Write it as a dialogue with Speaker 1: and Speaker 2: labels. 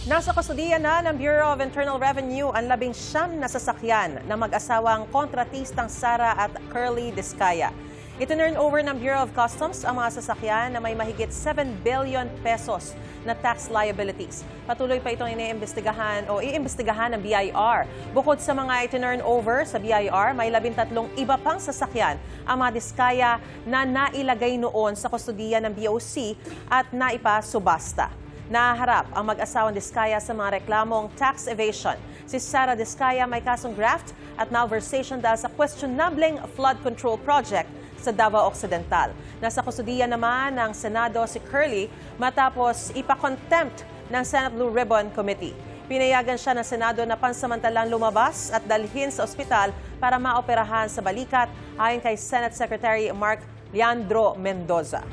Speaker 1: Nasa kustudiya na ng Bureau of Internal Revenue ang 19 na sasakyan ng mag-asawang kontratistang Sara at Curly Discaya. Itinurn over ng Bureau of Customs ang mga sasakyan na may mahigit 7 billion pesos na tax liabilities. Patuloy pa itong iimbestigahan ng BIR. Bukod sa mga itinurn over sa BIR, may 13 iba pang sasakyan ang mga Discaya na nailagay noon sa kustudiya ng BOC at naipasubasta. Naharap ang mag-asawang Discaya sa mga reklamong tax evasion. Si Sara Discaya may kasong graft at malversation dahil sa questionableng flood control project sa Davao Occidental. Nasa kustudiya naman ng Senado si Curly matapos ipa-contempt ng Senate Blue Ribbon Committee. Pinayagan siya ng Senado na pansamantalang lumabas at dalhin sa ospital para maoperahan sa balikat ayon kay Senate Secretary Mark Leandro Mendoza.